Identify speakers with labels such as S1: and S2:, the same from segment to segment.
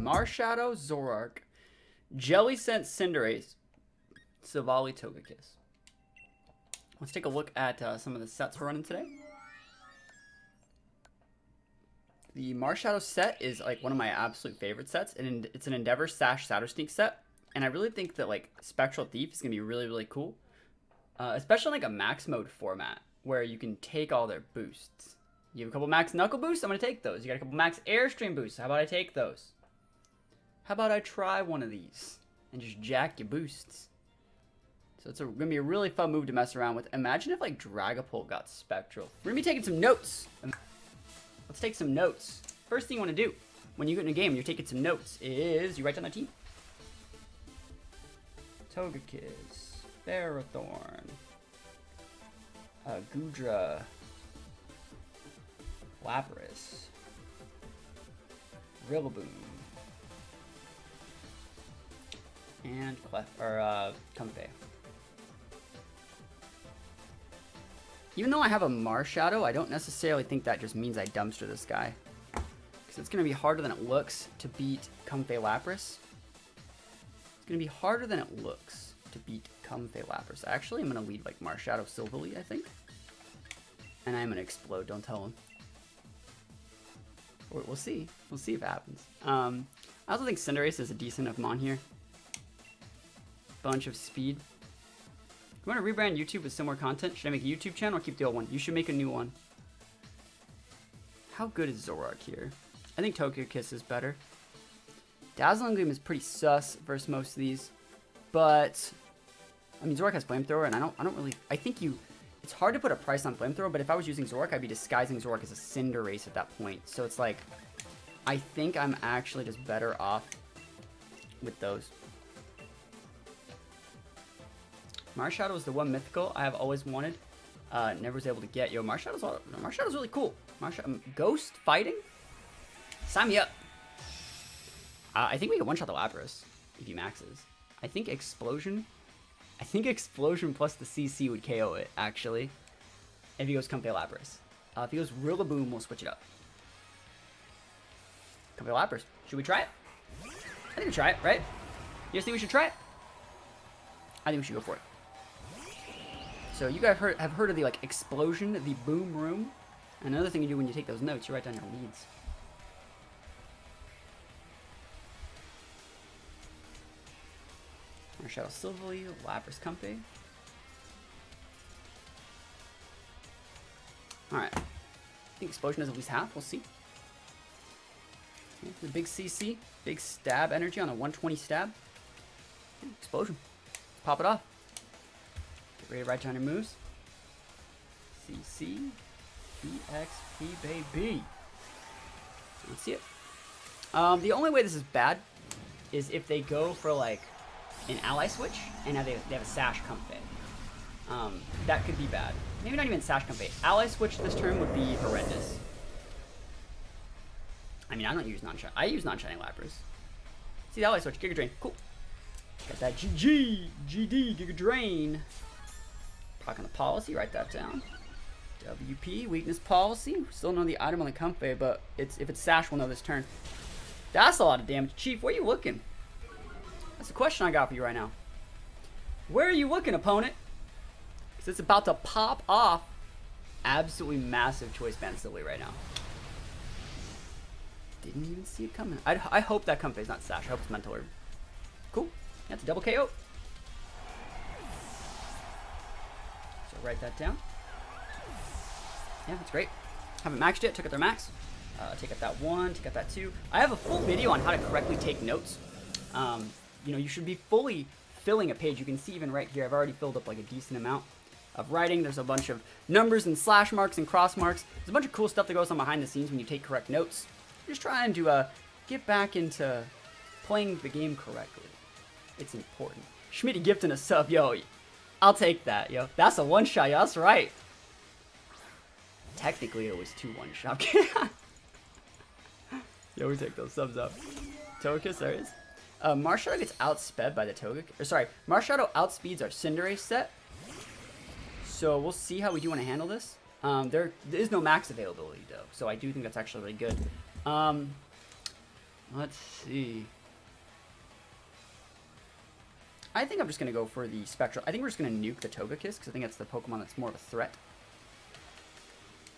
S1: Marshadow, Zoroark, Jellicent, Cinderace, Savali, Togekiss. Let's take a look at some of the sets we're running today. The Marshadow set is like one of my absolute favorite sets, and it's an Endeavor Sash Shadow Sneak set. And I really think that like Spectral Thief is gonna be really, really cool, especially in like a max mode format where you can take all their boosts. You have a couple max Knuckle boosts, I'm gonna take those. You got a couple max Airstream boosts, how about I take those? How about I try one of these and just jack your boosts? So it's gonna be a really fun move to mess around with. Imagine if like Dragapult got Spectral. We're gonna be taking some notes. Let's take some notes. First thing you want to do when you get in a game and you're taking some notes is you write down the team. Togekiss, Ferrothorn, Goodra, Lapras, Rillaboom, and Comfey. Even though I have a Marshadow, I don't necessarily think that just means I dumpster this guy. Because it's going to be harder than it looks to beat Comfey Lapras. It's going to be harder than it looks to beat Comfey Lapras. Actually, I'm going to lead like Marshadow Silverly, I think. And I'm going to explode, don't tell him. We'll see. We'll see if it happens. I also think Cinderace is a decent enough mon here. Bunch of speed. You want to rebrand YouTube with similar content? Should I make a YouTube channel or keep the old one? You should make a new one. How good is Zoroark here? I think Togekiss is better. Dazzling Gleam is pretty sus versus most of these. But, I mean, Zoroark has Flamethrower, and I don't really... I think it's hard to put a price on Flamethrower, but if I was using Zoroark, I'd be disguising Zoroark as a Cinderace at that point. So it's like, I think I'm actually just better off with those. Marshadow is the one mythical I have always wanted. Never was able to get. Yo, Marshadow's really cool. Ghost fighting? Sign me up. I think we can one-shot the Lapras if he maxes. I think Explosion plus the CC would KO it, actually. If he goes Comfey Lapras. If he goes Rillaboom, we'll switch it up. Comfey Lapras. Should we try it? I think we try it, right? You guys think we should try it? I think we should go for it. So you guys have heard of the like explosion, the boom room. Another thing you do when you take those notes, you write down your leads. Marshadow Silverly, Lapras Comfey. Alright. I think explosion is at least half, we'll see. Okay, the big CC, big stab energy on a 120 stab. Okay, explosion. Let's pop it off. Get ready to write down your moves. CC, EXP, baby. Let's see it. The only way this is bad is if they go for like an ally switch and now they have a Sash Comfey. That could be bad. Maybe not even Sash Comfey. Ally switch this turn would be horrendous. I mean, I don't use non-shiny. I use non-shiny Lapras. See the ally switch, Giga Drain. Cool. Got that GG, GD, Giga Drain. Talk on the policy, write that down. WP, weakness policy. Still know the item on the Comfey, but if it's Sash, we'll know this turn. That's a lot of damage. Chief, where are you looking? That's the question I got for you right now. Where are you looking, opponent? Because it's about to pop off. Absolutely massive choice band Silly right now. Didn't even see it coming. I hope that Comfey's not Sash. I hope it's Mental Orb. Cool. That's a double KO. So write that down. Yeah, that's great. Haven't maxed yet. Took out their max. Take out that 1. Take out that 2. I have a full video on how to correctly take notes. You know, you should be fully filling a page. You can see even right here, I've already filled up like a decent amount of writing. There's a bunch of numbers and slash marks and cross marks. There's a bunch of cool stuff that goes on behind the scenes when you take correct notes. Just trying to get back into playing the game correctly. It's important. Schmitty gifting a sub, yo. I'll take that, yo. That's a one-shot, yo. That's right. Technically, it was 2 one-shot. Yo, we take those subs up. Togekiss, there it is. Marshadow gets outsped by the Togekiss. Or sorry, Marshadow outspeeds our Cinderace set. So we'll see how we do want to handle this. There is no max availability though, so I do think that's actually really good. Let's see. I think I'm just going to go for the Spectral. I think we're just going to nuke the Togekiss because I think that's the Pokemon that's more of a threat.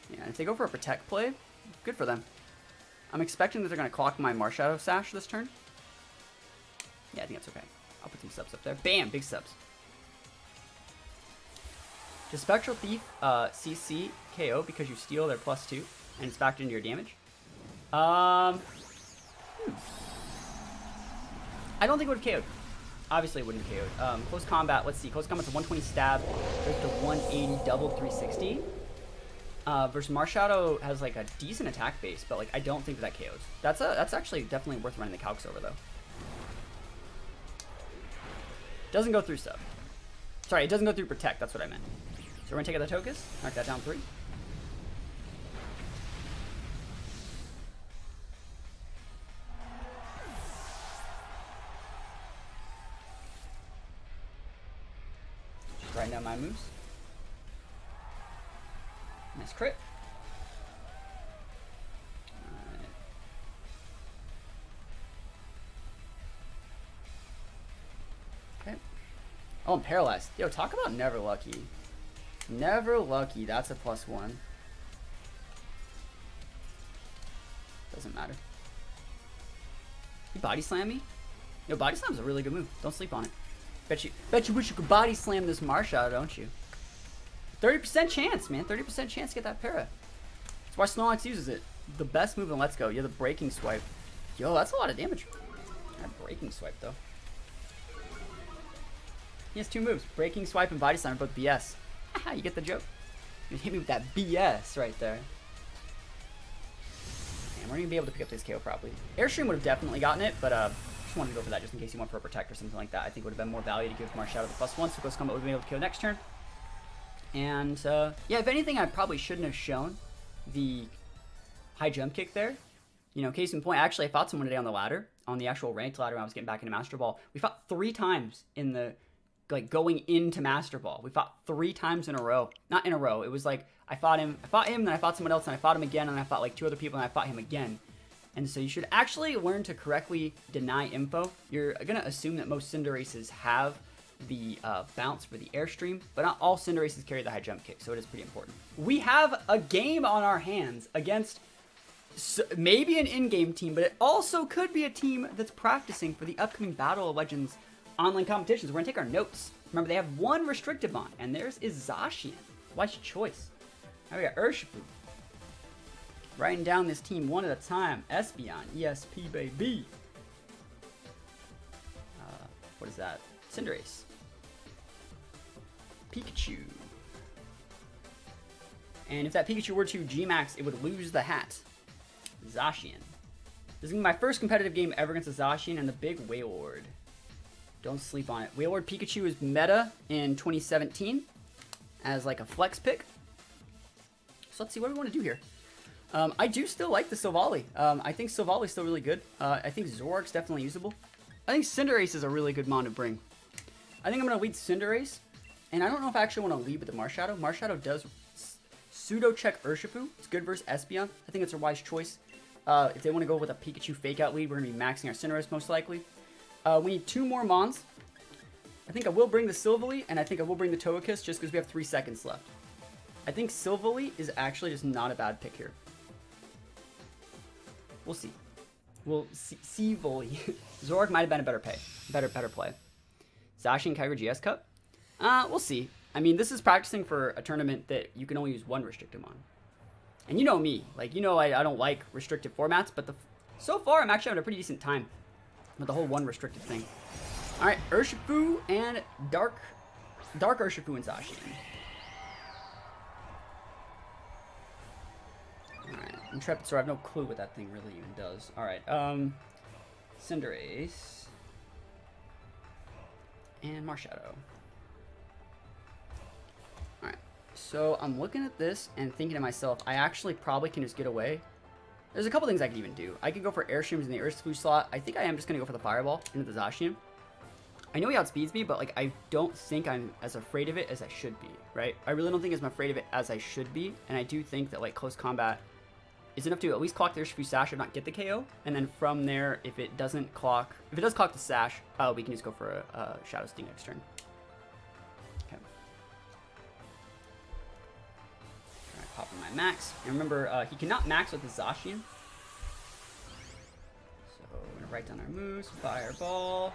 S1: Yeah, and if they go for a Protect play, good for them. I'm expecting that they're going to clock my Marshadow Sash this turn. Yeah, I think that's okay. I'll put some subs up there. Bam! Big subs. Does Spectral Thief CC KO because you steal their +2 and it's factored into your damage? I don't think it would have KO'd. Obviously it wouldn't have KO'd. Close combat, let's see. Close combat's a 120 stab, goes to 180 double 360. Versus Marshadow has like a decent attack base, but like I don't think that KOs. That's actually definitely worth running the calcs over though. Doesn't go through sub. Sorry, it doesn't go through protect, that's what I meant. So we're gonna take out the Togekiss, knock that down 3. Just writing down my moves. Nice crit. Alright. Okay. Oh, I'm paralyzed. Yo, talk about never lucky. Never lucky. That's a +1. Doesn't matter. You body slam me? Yo, body slam's a really good move. Don't sleep on it. Bet you wish you could body slam this Marshadow, don't you? 30% chance, man. 30% chance to get that para. That's why Snorlax uses it. The best move in Let's Go. You have the breaking swipe. Yo, that's a lot of damage. That breaking swipe, though. He has 2 moves. Breaking swipe and body slam are both BS. Haha, you get the joke. You hit me with that BS right there. And we're going to be able to pick up this KO probably. Airstream would have definitely gotten it, but just wanted to go for that just in case you want for a Protect or something like that. I think it would have been more value to give Marshadow the +1, so Ghost Combat would have been able to KO next turn. And, yeah, if anything, I probably shouldn't have shown the high jump kick there. You know, case in point, actually, I fought someone today on the ladder, on the actual ranked ladder when I was getting back into Master Ball. We fought 3 times in the, like, going into Master Ball. We fought 3 times in a row. Not in a row. It was like, I fought him, then I fought someone else, and I fought him again, and I fought, like, 2 other people, and I fought him again. And so you should actually learn to correctly deny info. You're going to assume that most Cinderaces have the bounce for the Airstream, but not all Cinderaces carry the high jump kick, so it is pretty important. We have a game on our hands against maybe an in-game team, but it also could be a team that's practicing for the upcoming Battle of Legends online competitions. We're going to take our notes. Remember, they have 1 restrictive on, and theirs is Zacian. Wise choice. Now we got Urshifu. Writing down this team one at a time. Espeon, ESP baby. What is that? Cinderace. Pikachu. And if that Pikachu were to G-Max, it would lose the hat. Zacian. This is going to be my first competitive game ever against a Zacian and the big Wailord. Don't sleep on it. Wailord Pikachu is meta in 2017 as like a flex pick. So let's see, what do we want to do here? I do still like the Silvally. I think Silvally's still really good. I think Zoroark's definitely usable. I think Cinderace is a really good mon to bring. I think I'm going to lead Cinderace. And I don't know if I actually want to lead with the Marshadow. Marshadow does pseudo-check Urshifu. It's good versus Espeon. I think it's a wise choice. If they want to go with a Pikachu fake-out lead, we're going to be maxing our Cinderace most likely. We need 2 more Mons. I think I will bring the Silvally, and I think I will bring the Togekiss just because we have 3 seconds left. I think Silvally is actually just not a bad pick here. We'll see. We'll see Volley. Zoroark might have been a better play. Zacian Kyogre GS Cup? We'll see. I mean, this is practicing for a tournament that you can only use 1 restrictive on. And you know me. Like, you know I don't like restrictive formats, but so far I'm actually having a pretty decent time with the whole 1 restrictive thing. Alright, Urshifu and Dark Urshifu and Zacian. Alright, Intrepid Sword, I have no clue what that thing really even does. Alright, Cinderace. And Marshadow. Alright, so I'm looking at this and thinking to myself, I actually probably can just get away. There's a couple things I could even do. I could go for Airstreams in the Urshifu slot. I think I am just going to go for the Fireball into the Zacian. I know he outspeeds me, but like I don't think I'm as afraid of it as I should be, right? I really don't think I'm afraid of it as I should be, and I do think that like close combat is enough to at least clock the Urshifu Sash and not get the KO. And then from there, if it does clock the Sash, we can just go for a Shadow Sting next turn. Okay. Alright, pop in my max. And remember, he cannot max with the Zacian. So we're gonna write down our moves. Fireball.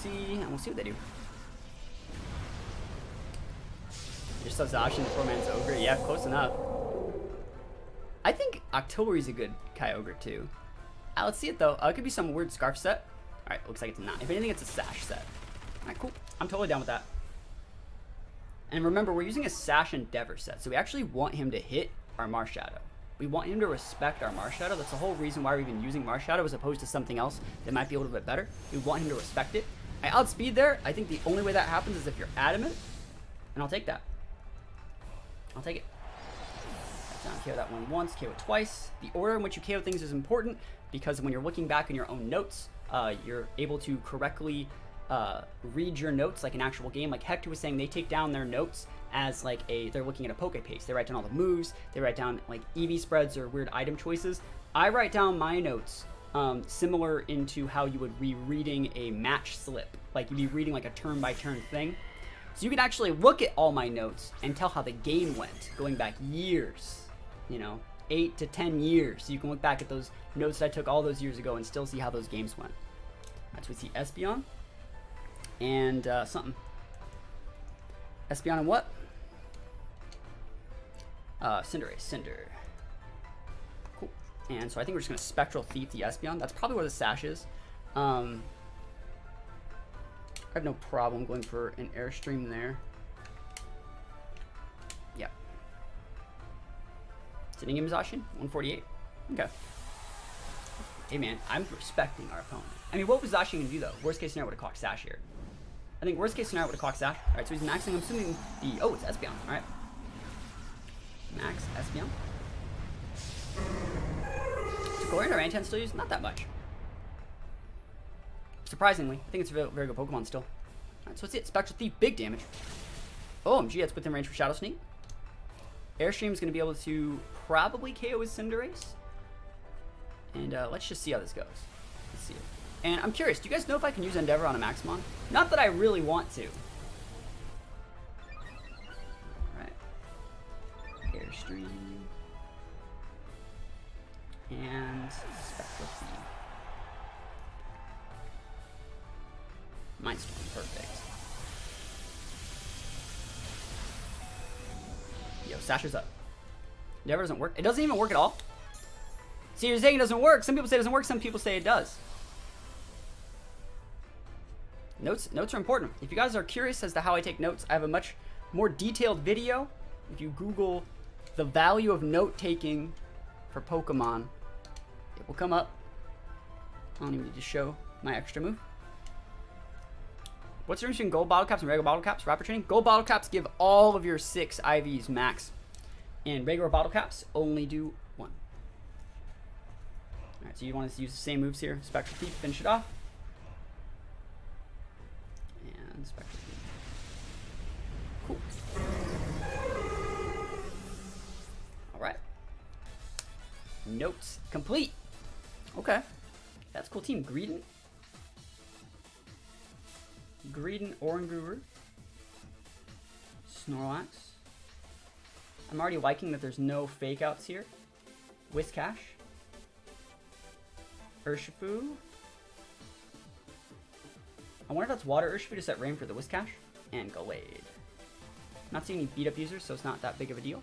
S1: CC, and we'll see what they do. Just a Zacian, 4-man's Ogre. Yeah, close enough. I think Octillery's a good Kyogre too. Let's see it though. It could be some weird Scarf set. Alright, looks like it's not. If anything, it's a Sash set. Alright, cool. I'm totally down with that. And remember, we're using a Sash Endeavor set, so we actually want him to hit our Marshadow. We want him to respect our Marshadow. That's the whole reason why we're even using Marshadow as opposed to something else that might be a little bit better. We want him to respect it. I outspeed there. I think the only way that happens is if you're adamant, and I'll take that. I'll take it. Down, KO that one once, KO it twice. The order in which you KO things is important because when you're looking back in your own notes, you're able to correctly read your notes like an actual game. Like Hector was saying, they take down their notes as like they're looking at a poke paste. They write down all the moves. They write down like EV spreads or weird item choices. I write down my notes similar into how you would be reading a match slip. Like you'd be reading like a turn-by-turn thing. So you can actually look at all my notes and tell how the game went, going back years, you know, 8 to 10 years. So you can look back at those notes that I took all those years ago and still see how those games went. That's what we see Espeon and something. Espeon and what? Cinderace, Cinder. Cool. And so I think we're just going to Spectral Thief the Espeon. That's probably where the Sash is. I have no problem going for an Airstream there. Yeah. Sitting in Zacian, 148. Okay. Hey man, I'm respecting our opponent. I mean, what was Zacian going to do though? Worst case scenario would have clocked Sash here. I think worst case scenario would have clocked Sash. Alright, so he's maxing, I'm assuming the, oh, it's Espeon. Alright. Max Espeon. So Galarian or Antan still used? Not that much. Surprisingly, I think it's a very good Pokemon still. Alright, so that's it. Spectral Thief, big damage. OMG, that's within range for Shadow Sneak. Airstream is going to be able to probably KO his Cinderace. And let's just see how this goes. Let's see it. And I'm curious, do you guys know if I can use Endeavor on a Maximon? Not that I really want to. Alright. Airstream. And Spectral Thief. Mindstorm, perfect. Yo, Sash is up. Never doesn't work. It doesn't even work at all. See, you're saying it doesn't work. Some people say it doesn't work. Some people say it does. Notes are important. If you guys are curious as to how I take notes, I have a much more detailed video. If you Google the value of note taking for Pokemon, it will come up. I don't even need to show my extra move. What's the difference between gold bottle caps and regular bottle caps? Rapid training. Gold bottle caps give all of your 6 IVs max. And regular bottle caps only do 1. Alright, so you want to use the same moves here. Spectral Thief, finish it off. And Spectral Thief. Cool. Alright. Notes complete. Okay. That's a cool team. Greedent, Oranguru, Snorlax. I'm already liking that there's no fake outs here. Whiscash. Urshifu. I wonder if that's water Urshifu to set rain for the Whiscash. And Gallade. Not seeing any beat up users, so it's not that big of a deal.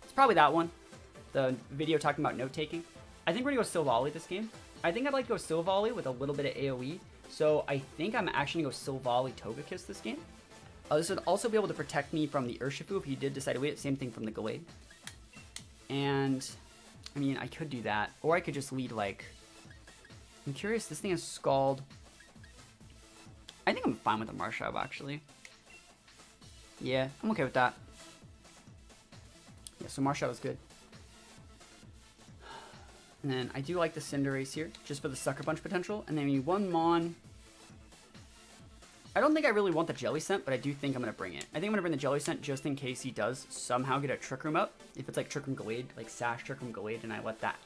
S1: It's probably that one. The video talking about note taking. I think we're gonna go Silvally this game. I think I'd like to go Silvally with a little bit of AoE. So I think I'm actually going to go Silvally Togekiss this game. This would also be able to protect me from the Urshifu if he did decide to lead it. Same thing from the Gallade. And, I mean, I could do that. Or I could just lead, like... I'm curious, this thing is Scald. I think I'm fine with the Marshadow, actually. Yeah, I'm okay with that. Yeah, so Marshadow's good. And then I do like the Cinderace here, just for the Sucker Punch potential. And then we need one Mon. I don't think I really want the Jelly Scent, but I do think I'm going to bring it. I think I'm going to bring the Jelly Scent just in case he does somehow get a Trick Room up. If it's like Trick Room Gallade, like Sash Trick Room Gallade, and I let that,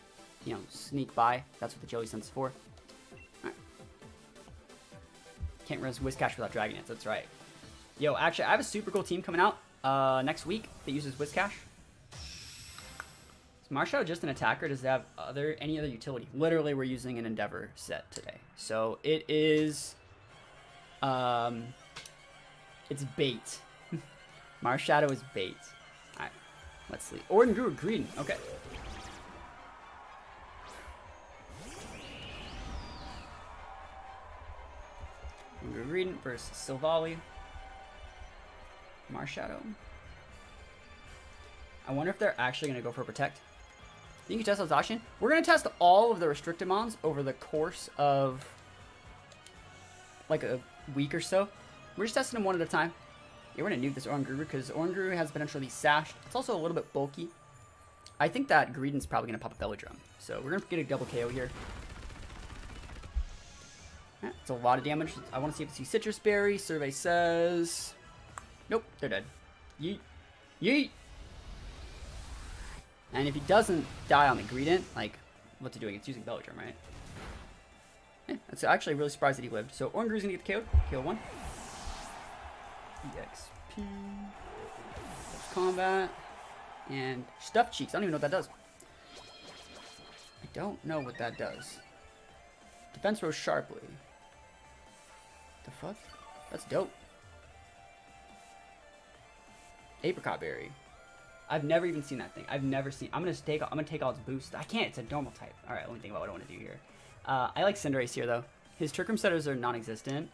S1: you know, sneak by. That's what the Jelly Scent's for. Alright. Can't risk Whiscash without dragging it, that's right. Yo, actually, I have a super cool team coming out next week that uses Whiscash. Is Marshadow just an attacker? Does it have any other utility? Literally, we're using an Endeavor set today. So it is... it's bait. Marshadow is bait. Alright, let's see. Orden Grew Green. Okay. Orden Grew Green versus Silvally. Marshadow. I wonder if they're actually going to go for Protect. You can test out Zacian. We're going to test all of the restricted mons over the course of like a week or so. We're just testing them one at a time. Yeah, we're going to nuke this Oranguru because Oranguru has potential to be sashed. It's also a little bit bulky. I think that Greedent's probably going to pop a Belly Drum. So we're going to get a double KO here. Yeah, it's a lot of damage. I want to see if it's Citrus Berry. Survey says... Nope, they're dead. Yeet. Yeet! And if he doesn't die on the Greedent, like, what's he doing? It's using Belly Drum, right? Yeah, that's actually really surprised that he lived. So Oranguru's gonna get the KO. KO 1. EXP. Close combat. And Stuffed Cheeks. I don't even know what that does. I don't know what that does. Defense rose sharply. The fuck? That's dope. Apricot Berry. I've never even seen that thing. I've never seen. I'm gonna take all its boost. I can't. It's a normal type. All right. Let me think about what I want to do here. I like Cinderace here though. His Trick Room setters are non-existent.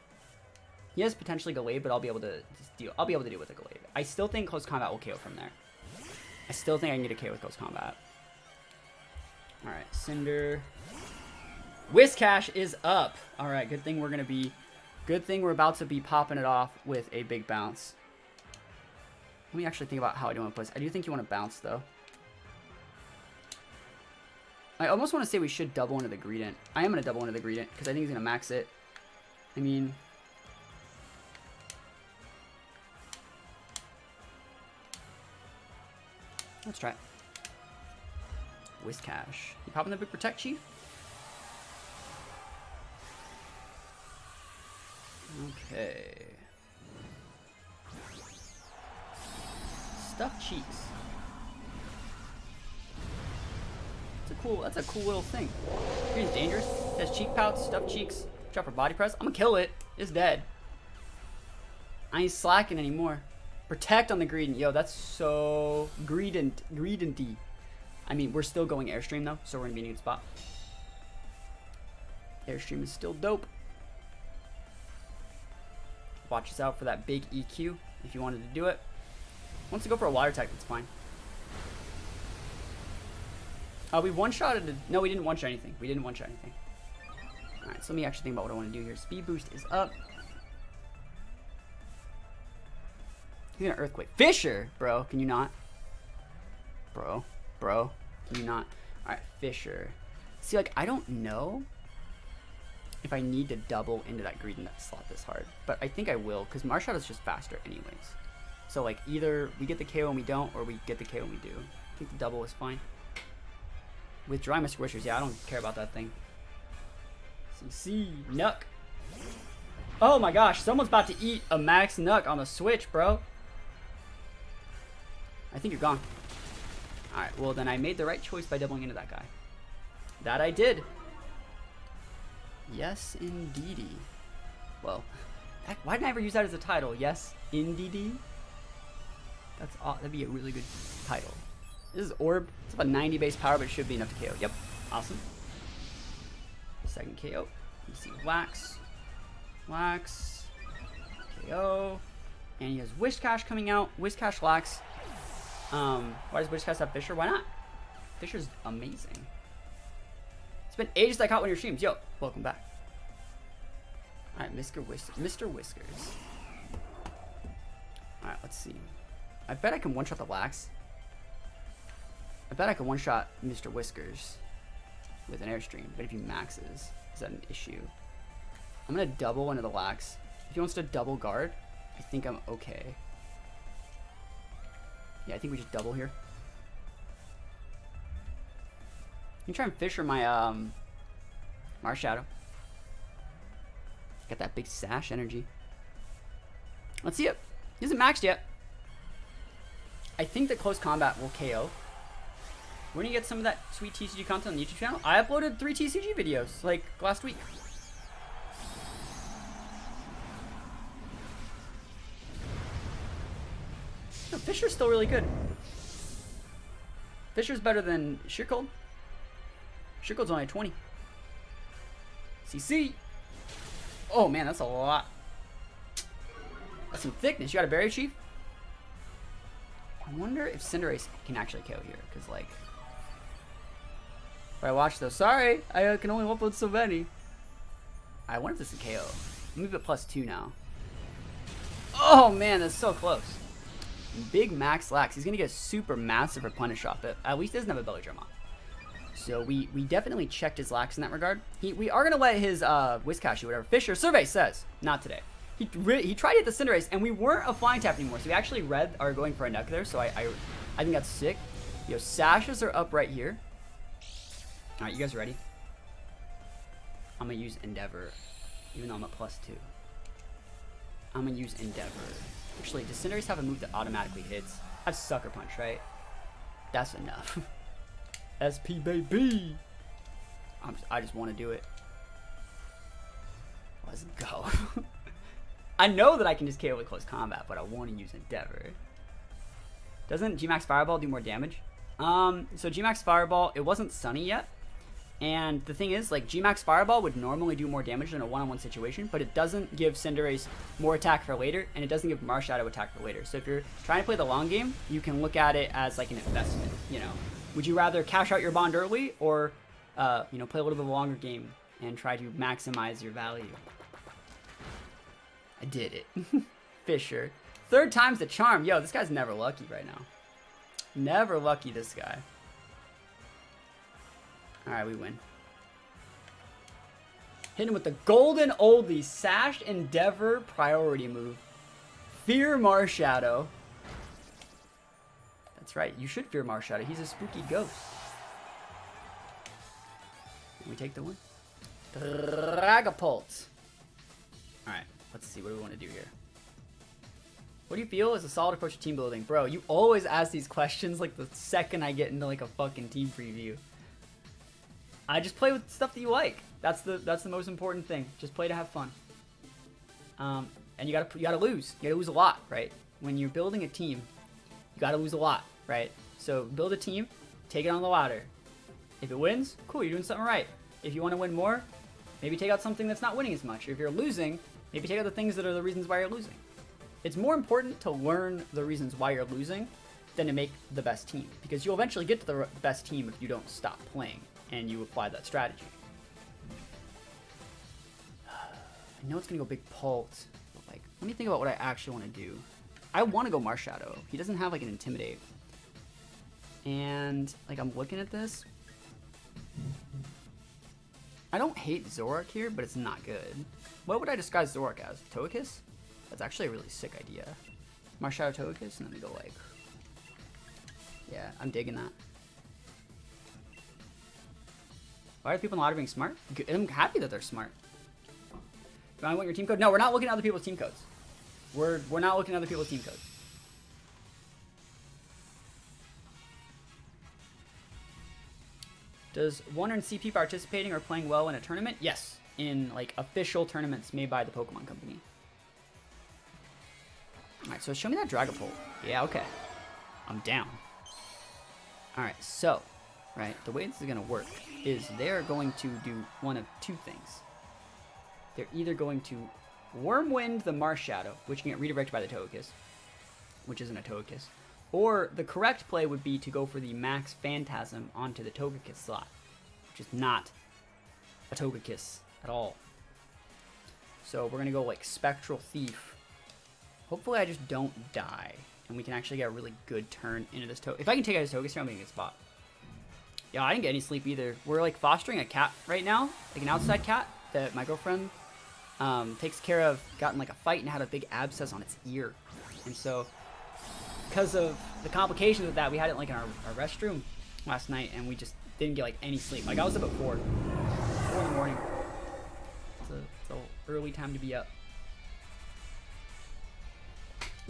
S1: He has potentially Gallade, but I'll be able to just deal. I'll be able to deal with a Gallade. I still think Close Combat will KO from there. I still think I can get a KO with Close Combat. All right, Cinder. Whiscash is up. All right. Good thing we're about to be popping it off with a big bounce. Let me actually think about how I do want to play this. I do think you want to bounce, though. I almost want to say we should double into the Greedent. I am going to double into the Greedent, because I think he's going to max it. I mean... Let's try it. Whiscash. You popping the big Protect, Chief? Okay. Stuffed Cheeks. That's a cool little thing. Green's dangerous. It has cheek pouts, stuffed cheeks. Drop for body press. I'm gonna kill it. It's dead. I ain't slacking anymore. Protect on the Greedent. Yo, that's so Greedenty. I mean, we're still going Airstream though, so we're gonna be in a good spot. Airstream is still dope. Watch us out for that big EQ if you wanted to do it. Wants to go for a water type, that's fine. We one-shotted it. No, we didn't one-shot anything. Alright, so let me actually think about what I want to do here. Speed boost is up. He's gonna Earthquake. Fisher! Bro, can you not? Bro, can you not? Alright, Fisher. See, like, I don't know if I need to double into that Greedent slot this hard. But I think I will, because Marshadow is just faster anyways. So, like, either we get the KO and we don't, or we get the KO and we do. I think the double is fine. Withdraw my Squishers. Yeah, I don't care about that thing. CC. Nuck. Oh my gosh, someone's about to eat a max Nuck on the Switch, bro. I think you're gone. Alright, well then I made the right choice by doubling into that guy. That I did. Yes, indeedy. Well, why didn't I ever use that as a title? Yes, indeedy. That'd be a really good title. This is Orb. It's about 90 base power, but it should be enough to KO. Yep. Awesome. Second KO. You see Wax. Wax. KO. And he has Whiscash coming out. Whiscash Lax. Why does Whiscash have Fisher? Why not? Fisher's amazing. It's been ages I caught one of your streams. Yo, welcome back. Alright, Mr. Whiskers. Alright, let's see. I bet I can one-shot the Lax. I bet I can one-shot Mr. Whiskers with an Airstream, but if he maxes, is that an issue? I'm going to double into the Lax. If he wants to double guard, I think I'm okay. Yeah, I think we just double here. You can try and Fisher my Marshadow. Got that big sash energy. Let's see it. He isn't maxed yet. I think that close combat will KO. We're gonna get some of that sweet TCG content on the YouTube channel. I uploaded 3 TCG videos like last week. No, Fisher's still really good. Fisher's better than Sheercold. Sheercold's only 20. CC. Oh man, that's a lot. That's some thickness. You got a Barrier Chief? I wonder if Cinderace can actually KO here, because like, if I watch those, sorry, I can only upload so many. I wonder if this is a KO. Move it +2 now. Oh man, that's so close. Big max lax. He's gonna get a super massive replenish off it. At least he doesn't have a belly drum on. So we definitely checked his lax in that regard. We are gonna let his Whiscash, whatever Fisher survey says, not today. He tried to hit the Cinderace, and we weren't a flying tap anymore. So we actually are going for a neck there. So I think that's sick. Yo, sashes are up right here. All right, you guys ready? I'm gonna use Endeavor, even though I'm at +2. I'm gonna use Endeavor. Actually, does Cinderace have a move that automatically hits? I have Sucker Punch, right? That's enough. SP baby. I just want to do it. Let's go. I know that I can just KO with close combat, but I want to use Endeavor. Doesn't G-Max Fireball do more damage? So G-Max Fireball, it wasn't Sunny yet. And the thing is, like, G-Max Fireball would normally do more damage in a one-on-one situation, but it doesn't give Cinderace more attack for later, and it doesn't give Marshadow attack for later. So if you're trying to play the long game, you can look at it as like an investment, you know. Would you rather cash out your bond early or, you know, play a little bit of a longer game and try to maximize your value? I did it. Fisher. 3rd time's the charm. Yo, this guy's never lucky right now. Never lucky, this guy. Alright, we win. Hit him with the golden oldie Sash Endeavor priority move. Fear Marshadow. That's right, you should fear Marshadow. He's a spooky ghost. Can we take the win? Dragapult. Alright, let's see. What do we want to do here? What do you feel is a solid approach to team building? Bro, you always ask these questions like the second I get into like a fucking team preview. I just play with stuff that you like. That's the most important thing. Just play to have fun. And you gotta lose. You gotta lose a lot, right? When you're building a team, you gotta lose a lot, right? So build a team, take it on the ladder. If it wins, cool, you're doing something right. If you want to win more, maybe take out something that's not winning as much. Or if you're losing, maybe take out the things that are the reasons why you're losing. It's more important to learn the reasons why you're losing than to make the best team, because you'll eventually get to the best team if you don't stop playing and you apply that strategy. I know it's gonna go big Pult, but like, let me think about what I actually want to do. I want to go Marshadow. He doesn't have like an Intimidate, and like I'm looking at this. I don't hate Zoroark here, but it's not good. What would I disguise Zoroark as? Togekiss? That's actually a really sick idea. Marshadow Togekiss, and then we go like, yeah, I'm digging that. Why are people not being smart? I'm happy that they're smart. Do I want your team code? No, we're not looking at other people's team codes. We're not looking at other people's team codes. Does one earn CP participating or playing well in a tournament? Yes, in like official tournaments made by the Pokemon Company. All right, so show me that Dragapult. Yeah, okay. I'm down. All right, so, right, the way this is gonna work is they're going to do one of two things. They're either going to Wormwind the Marshadow, which can get redirected by the Togekiss, which isn't a Togekiss, or the correct play would be to go for the Max Phantasm onto the Togekiss slot, which is not a Togekiss at all. So we're gonna go like Spectral Thief. Hopefully I just don't die, and we can actually get a really good turn into this Togekiss. If I can take out his Togekiss here, I'm gonna get a spot. Yeah, I didn't get any sleep either. We're like fostering a cat right now, like an outside cat that my girlfriend takes care of, got in like a fight and had a big abscess on its ear. And so, because of the complications with that, we had it like in our restroom last night, and we just didn't get like any sleep. Like I was up at 4 in the morning. It's a early time to be up.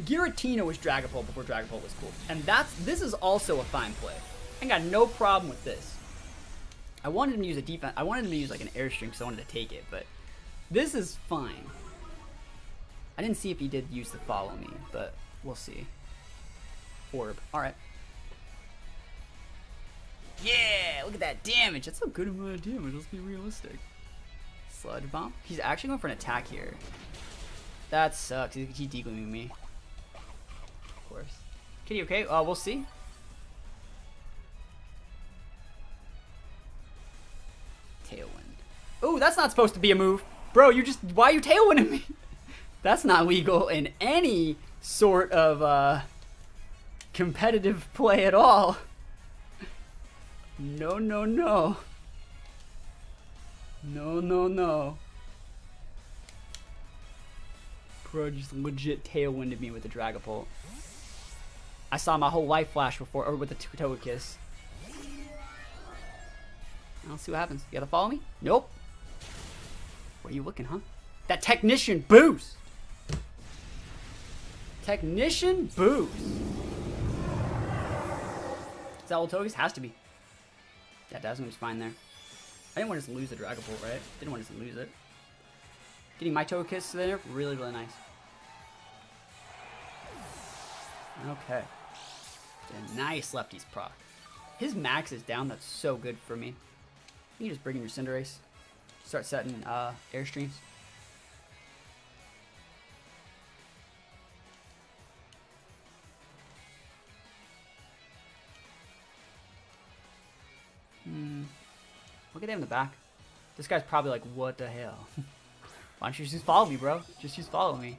S1: Giratina was Dragapult before Dragapult was cool. And this is also a fine play. I got no problem with this. I wanted him to use a defense. I wanted him to use like an Airstream because I wanted to take it, but this is fine. I didn't see if he did use the follow me, but we'll see. Orb. Alright. Yeah! Look at that damage! That's a good amount of damage, let's be realistic. Sludge Bomb. He's actually going for an attack here. That sucks. He's deglooming me. Of course. Kitty, okay? We'll see. Tailwind. Oh, that's not supposed to be a move. Bro, why are you tailwinding me? That's not legal in any sort of competitive play at all. No, no, no. No, no, no. Bro just legit tailwinded me with the Dragapult. I saw my whole life flash before, or with the Togekiss. I'll see what happens. You gotta follow me? Nope. Where are you looking, huh? That Technician boost! Technician boost! Is that what Togekiss? Has to be. Yeah, Dazzling's fine there. I didn't want to just lose the Dragapult, right? Didn't want to just lose it. Getting my Togekiss there, really, really nice. Okay. A nice lefties proc. His max is down, that's so good for me. You can just bring in your Cinderace. Start setting Airstreams. Look at him in the back. This guy's probably like, what the hell? Why don't you just follow me, bro? Just use follow me.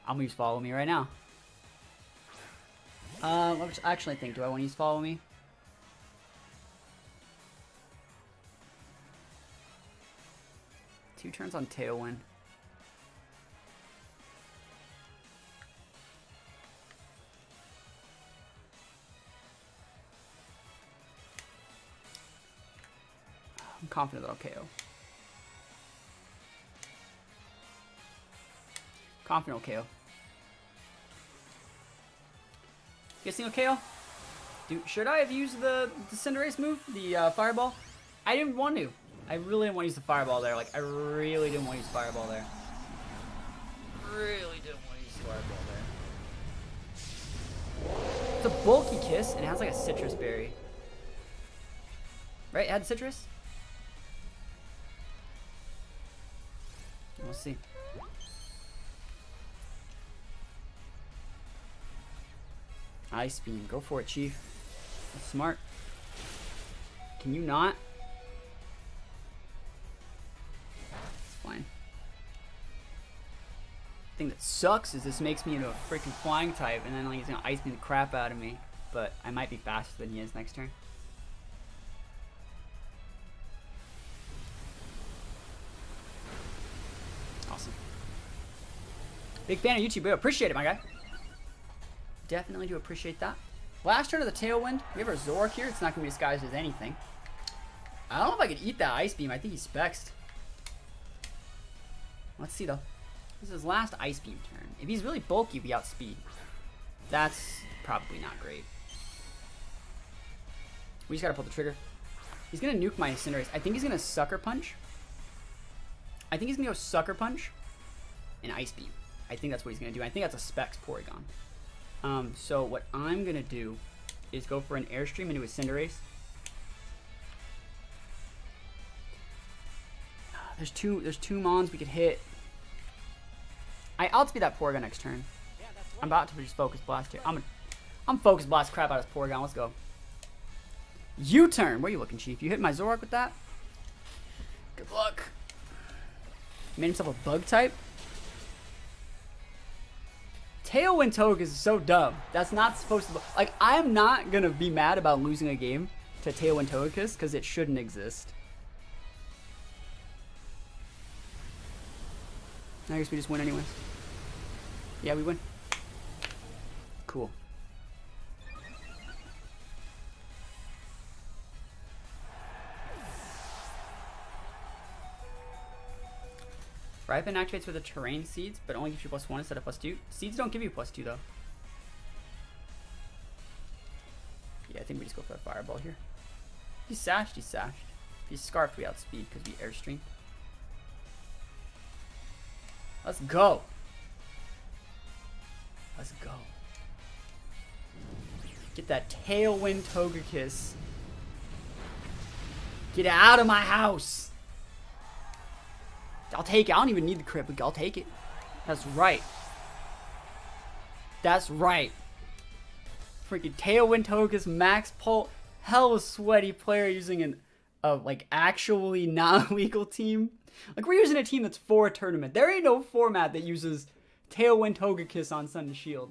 S1: I'm gonna use follow me right now. Let's actually think. Do I want to use follow me? Two turns on Tailwind. I'm confident that I'll KO. Confident I'll KO. You guys think I'll KO? Dude, should I have used the Cinderace move? The Fireball? I didn't want to. I really didn't want to use the Fireball there. Like, I really didn't want to use Fireball there. Really didn't want to use Fireball there. It's a bulky kiss, and it has like a citrus berry. Right? It had citrus? We'll see. Ice Beam. Go for it, Chief. That's smart. Can you not? It's fine. The thing that sucks is this makes me into a freaking flying type, and then like he's gonna Ice Beam the crap out of me. But I might be faster than he is next turn. Awesome. Big fan of YouTube, bro. Appreciate it, my guy. Definitely do appreciate that. Last turn of the Tailwind. We have our Zoroark here. It's not going to be disguised as anything. I don't know if I could eat that Ice Beam. I think he's spexed. Let's see, though. This is his last Ice Beam turn. If he's really bulky, we outspeed. That's probably not great. We just got to pull the trigger. He's going to nuke my Cinderace. I think he's going to Sucker Punch. I think he's going to go Sucker Punch and Ice Beam. I think that's what he's going to do. I think that's a Specs Porygon. So what I'm going to do is go for an Airstream into a Cinderace. There's two Mons we could hit. I outspeed that Porygon next turn. I'm about to just Focus Blast here. I'm Focus Blast crap out of this Porygon. Let's go. U-turn. Where are you looking, Chief? You hit my Zoroark with that? Good luck. Made himself a Bug type. Tailwind Togekiss is so dumb. That's not supposed to... Like, I'm not going to be mad about losing a game to Tailwind Togekiss because it shouldn't exist. I guess we just win anyways. Yeah, we win. Cool. Ripen activates with the terrain seeds, but only gives you +1 instead of +2. Seeds don't give you +2 though. Yeah, I think we just go for a fireball here. He's sashed, he's sashed. If he's scarfed, we outspeed because we airstream. Let's go. Let's go. Get that Tailwind Togekiss. Get out of my house. I'll take it. I don't even need the crit, but I'll take it. That's right. That's right. Freaking Tailwind Togekiss, Max Pult. Hella sweaty player using a like actually non-legal team. Like, we're using a team that's for a tournament. There ain't no format that uses Tailwind Togekiss on Sun and Shield.